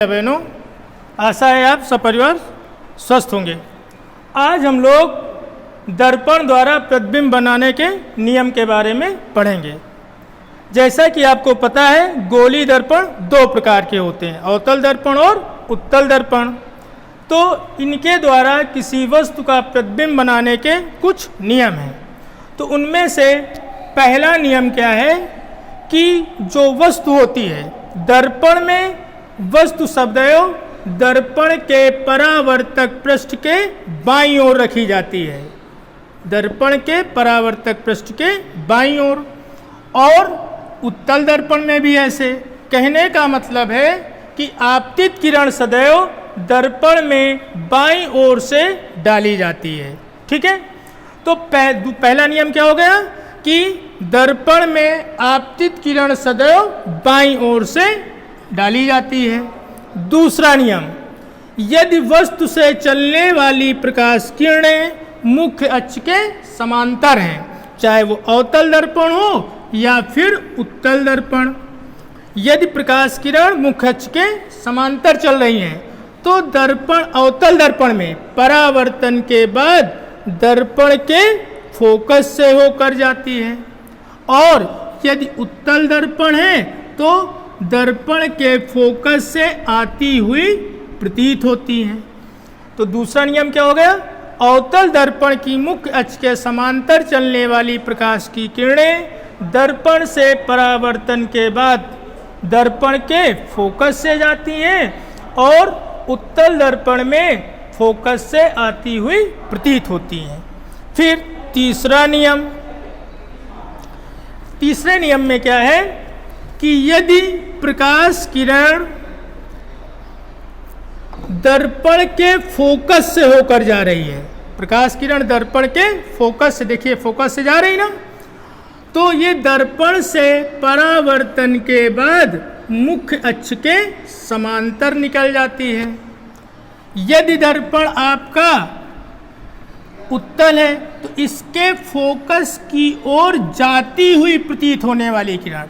बहनों, आशा है आप सपरिवार स्वस्थ होंगे। आज हम लोग दर्पण द्वारा प्रतिबिंब बनाने के नियम के बारे में पढ़ेंगे। जैसा कि आपको पता है, गोली दर्पण दो प्रकार के होते हैं, अवतल दर्पण और उत्तल दर्पण। तो इनके द्वारा किसी वस्तु का प्रतिबिंब बनाने के कुछ नियम हैं। तो उनमें से पहला नियम क्या है कि जो वस्तु होती है दर्पण में, वस्तु शब्दयों दर्पण के परावर्तक पृष्ठ के बाईं ओर रखी जाती है। दर्पण के परावर्तक पृष्ठ के बाईं ओर। और उत्तल दर्पण में भी ऐसे। कहने का मतलब है कि आपतित किरण सदैव दर्पण में बाईं ओर से डाली जाती है। ठीक है। तो पहला नियम क्या हो गया कि दर्पण में आपतित किरण सदैव बाईं ओर से डाली जाती है। दूसरा नियम, यदि वस्तु से चलने वाली प्रकाश किरणें मुख्य अक्ष के समांतर हैं, चाहे वो अवतल दर्पण हो या फिर उत्तल दर्पण, यदि प्रकाश किरण मुख्य अक्ष के समांतर चल रही हैं तो दर्पण अवतल दर्पण में परावर्तन के बाद दर्पण के फोकस से होकर जाती है। और यदि उत्तल दर्पण है तो दर्पण के फोकस से आती हुई प्रतीत होती हैं। तो दूसरा नियम क्या हो गया? अवतल दर्पण की मुख्य अक्ष के समांतर चलने वाली प्रकाश की किरणें दर्पण से परावर्तन के बाद दर्पण के फोकस से जाती हैं और उत्तल दर्पण में फोकस से आती हुई प्रतीत होती हैं। फिर तीसरा नियम, तीसरे नियम में क्या है कि यदि प्रकाश किरण दर्पण के फोकस से होकर जा रही है, प्रकाश किरण दर्पण के फोकस से, देखिए फोकस से जा रही ना, तो ये दर्पण से परावर्तन के बाद मुख्य अक्ष के समांतर निकल जाती है। यदि दर्पण आपका उत्तल है तो इसके फोकस की ओर जाती हुई प्रतीत होने वाली किरण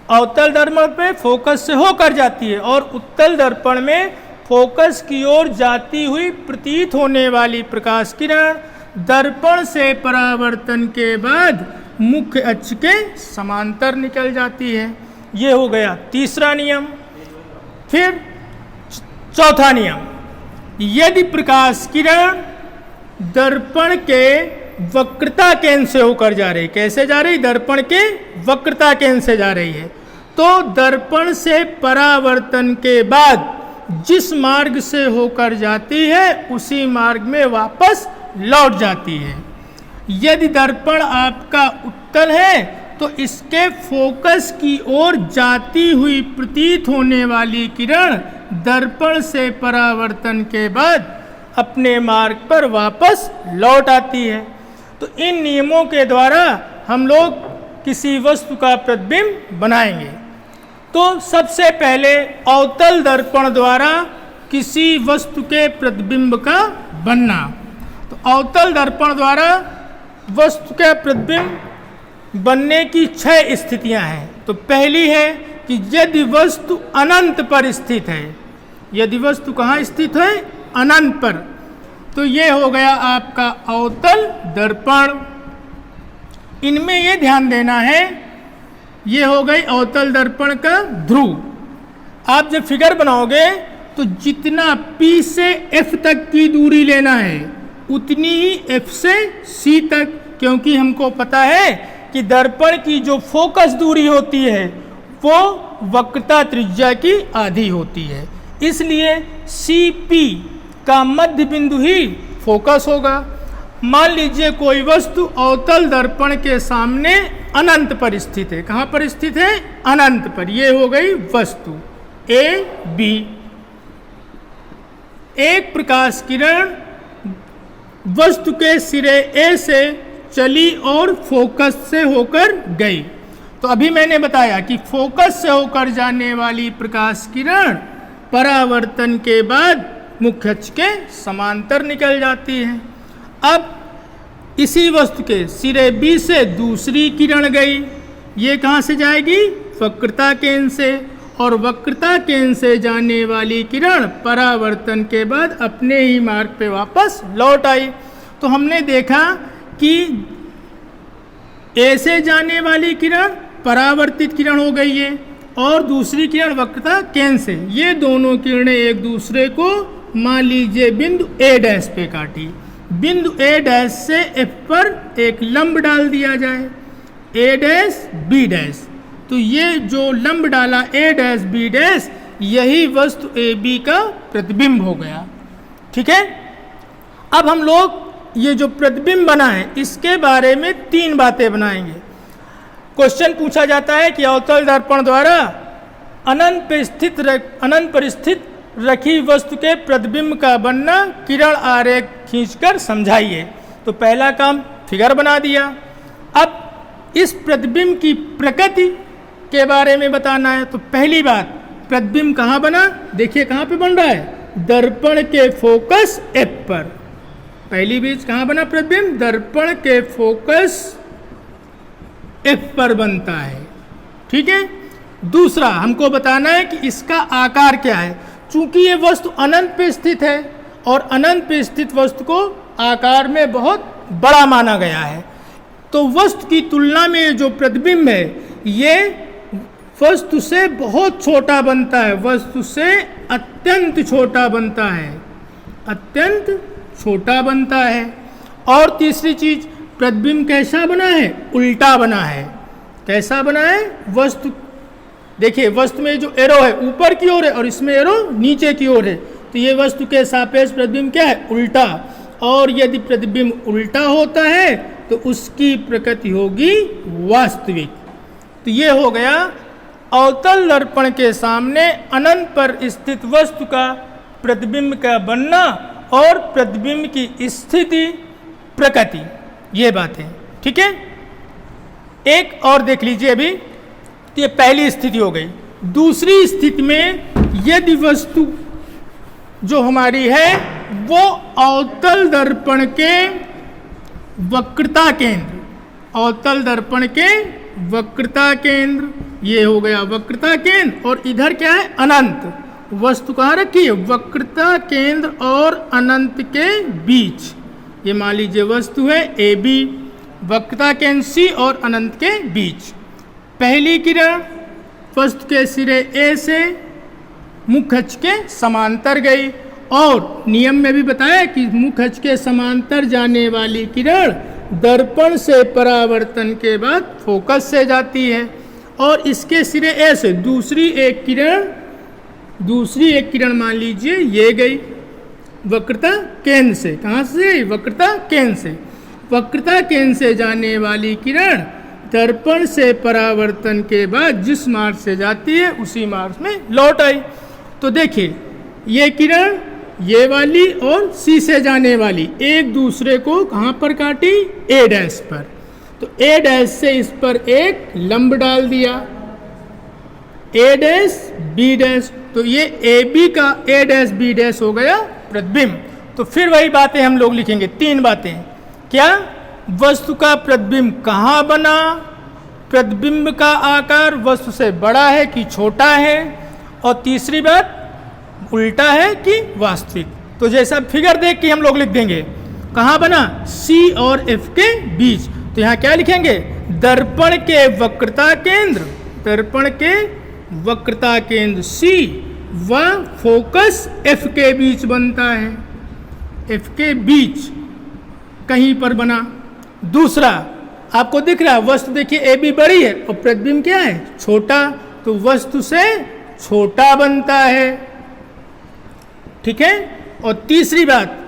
अवतल दर्पण पे फोकस से होकर जाती है और उत्तल दर्पण में फोकस की ओर जाती हुई प्रतीत होने वाली प्रकाश किरण दर्पण से परावर्तन के बाद मुख्य अक्ष के समांतर निकल जाती है। ये हो गया तीसरा नियम। फिर चौथा नियम, यदि प्रकाश किरण दर्पण के वक्रता केंद्र से होकर जा रही, कैसे जा रही? दर्पण के वक्रता केंद्र से जा रही है, तो दर्पण से परावर्तन के बाद जिस मार्ग से होकर जाती है उसी मार्ग में वापस लौट जाती है। यदि दर्पण आपका उत्तल है तो इसके फोकस की ओर जाती हुई प्रतीत होने वाली किरण दर्पण से परावर्तन के बाद अपने मार्ग पर वापस लौट आती है। तो इन नियमों के द्वारा हम लोग किसी वस्तु का प्रतिबिंब बनाएंगे। तो सबसे पहले अवतल दर्पण द्वारा किसी वस्तु के प्रतिबिंब का बनना। तो अवतल दर्पण द्वारा वस्तु के प्रतिबिंब बनने की 6 स्थितियां हैं। तो पहली है कि यदि वस्तु अनंत पर स्थित है, यदि वस्तु कहाँ स्थित है? अनंत पर, तो ये हो गया आपका अवतल दर्पण। इनमें ये ध्यान देना है, ये हो गई अवतल दर्पण का ध्रुव। आप जब फिगर बनाओगे तो जितना P से F तक की दूरी लेना है उतनी ही F से C तक, क्योंकि हमको पता है कि दर्पण की जो फोकस दूरी होती है वो वक्रता त्रिज्या की आधी होती है। इसलिए CP का मध्य बिंदु ही फोकस होगा। मान लीजिए कोई वस्तु अवतल दर्पण के सामने अनंत पर स्थित है। कहाँ पर स्थित है? अनंत पर। ये हो गई वस्तु A B। एक प्रकाश किरण वस्तु के सिरे A से चली और फोकस से होकर गई। तो अभी मैंने बताया कि फोकस से होकर जाने वाली प्रकाश किरण परावर्तन के बाद मुख्य अक्ष के समांतर निकल जाती है। अब इसी वस्तु के सिरे B से दूसरी किरण गई, ये कहाँ से जाएगी? वक्रता केंद्र से, और वक्रता केंद्र से जाने वाली किरण परावर्तन के बाद अपने ही मार्ग पे वापस लौट आई। तो हमने देखा कि ए से जाने वाली किरण परावर्तित किरण हो गई है और दूसरी किरण वक्रता केंद्र से, ये दोनों किरणें एक दूसरे को मान लीजिए बिंदु ए डैश पे काटी। बिंदु ए डैश से एफ पर एक लंब डाल दिया जाए, ए डैश बी डैश। तो ये जो लंब डाला ए डैश बी डैश, यही वस्तु ए बी का प्रतिबिंब हो गया। ठीक है, अब हम लोग ये जो प्रतिबिंब बना है इसके बारे में 3 बातें बनाएंगे। क्वेश्चन पूछा जाता है कि अवतल दर्पण द्वारा अनंत पर स्थित रखी वस्तु के प्रतिबिंब का बनना किरण आरेख खींचकर समझाइए। तो पहला काम फिगर बना दिया। अब इस प्रतिबिंब की प्रकृति के बारे में बताना है। तो पहली बात, प्रतिबिंब कहाँ बना, देखिए कहाँ पे बन रहा है, दर्पण के फोकस एफ पर। पहली बीज कहाँ बना प्रतिबिंब, दर्पण के फोकस एफ पर बनता है। ठीक है, दूसरा हमको बताना है कि इसका आकार क्या है। चूंकि ये वस्तु अनंत पे स्थित है और अनंत पे स्थित वस्तु को आकार में बहुत बड़ा माना गया है, तो वस्तु की तुलना में जो प्रतिबिंब है ये वस्तु से बहुत छोटा बनता है, वस्तु से अत्यंत छोटा बनता है, अत्यंत छोटा बनता है। और तीसरी चीज, प्रतिबिंब कैसा बना है, उल्टा बना है। कैसा बना है, वस्तु देखिए वस्तु में जो एरो है ऊपर की ओर है और इसमें एरो नीचे की ओर है, तो ये वस्तु के सापेक्ष प्रतिबिंब क्या है, उल्टा। और यदि प्रतिबिंब उल्टा होता है तो उसकी प्रकृति होगी वास्तविक। तो ये हो गया अवतल दर्पण के सामने अनंत पर स्थित वस्तु का प्रतिबिंब का बनना और प्रतिबिंब की स्थिति प्रकृति, ये बातें। ठीक है, एक और देख लीजिए अभी। तो ये पहली स्थिति हो गई। दूसरी स्थिति में यदि वस्तु जो हमारी है वो अवतल दर्पण के वक्रता केंद्र, अवतल दर्पण के वक्रता केंद्र, ये हो गया वक्रता केंद्र, और इधर क्या है, अनंत। वस्तु कहाँ रखी है, वक्रता केंद्र और अनंत के बीच। ये मान लीजिए वस्तु है ए बी, वक्रता केंद्र सी और अनंत के बीच। पहली किरण वस्तु के सिरे ए से मुख अक्ष के समांतर गई, और नियम में भी बताया कि मुख अक्ष के समांतर जाने वाली किरण दर्पण से परावर्तन के बाद फोकस से जाती है, और इसके सिरे ए से दूसरी एक किरण मान लीजिए ये गई वक्रता केंद्र से। कहाँ से, वक्रता केंद्र से। वक्रता केंद्र से जाने वाली किरण दर्पण से परावर्तन के बाद जिस मार्ग से जाती है उसी मार्ग में लौट आई। तो देखिए ये किरण ये वाली और सी से जाने वाली एक दूसरे को कहाँ पर काटी, ए डैश पर। तो ए डैश से इस पर एक लंब डाल दिया, ए डैश बी डैश। तो ये ए बी का ए डैश बी डैश हो गया प्रतिबिंब। तो फिर वही बातें हम लोग लिखेंगे, 3 बातें। क्या, वस्तु का प्रतिबिंब कहाँ बना, प्रतिबिंब का आकार वस्तु से बड़ा है कि छोटा है, और तीसरी बात उल्टा है कि वास्तविक। तो जैसा फिगर देख के हम लोग लिख देंगे, कहाँ बना, सी और एफ के बीच। तो यहाँ क्या लिखेंगे, दर्पण के वक्रता केंद्र, दर्पण के वक्रता केंद्र सी व फोकस एफ के बीच बनता है, एफ के बीच कहीं पर बना। दूसरा आपको दिख रहा है वस्तु देखिए ए बी बड़ी है और प्रतिबिंब क्या है, छोटा, तो वस्तु से छोटा बनता है। ठीक है, और तीसरी बात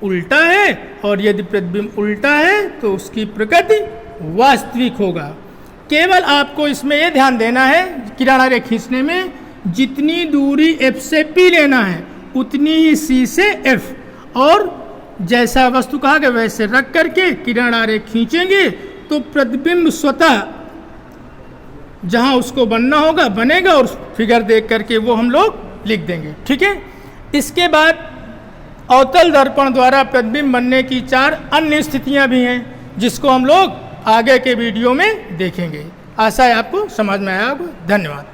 उल्टा है, और यदि प्रतिबिंब उल्टा है तो उसकी प्रकृति वास्तविक होगा। केवल आपको इसमें यह ध्यान देना है किरण आरेख खींचने में, जितनी दूरी एफ से पी लेना है उतनी ही सी से एफ, और जैसा वस्तु कहा गया वैसे रख करके किरण आरेख खींचेंगे तो प्रतिबिंब स्वतः जहां उसको बनना होगा बनेगा, और फिगर देख करके वो हम लोग लिख देंगे। ठीक है, इसके बाद अवतल दर्पण द्वारा प्रतिबिंब बनने की 4 अन्य स्थितियां भी हैं जिसको हम लोग आगे के वीडियो में देखेंगे। आशा है आपको समझ में आया होगा। धन्यवाद।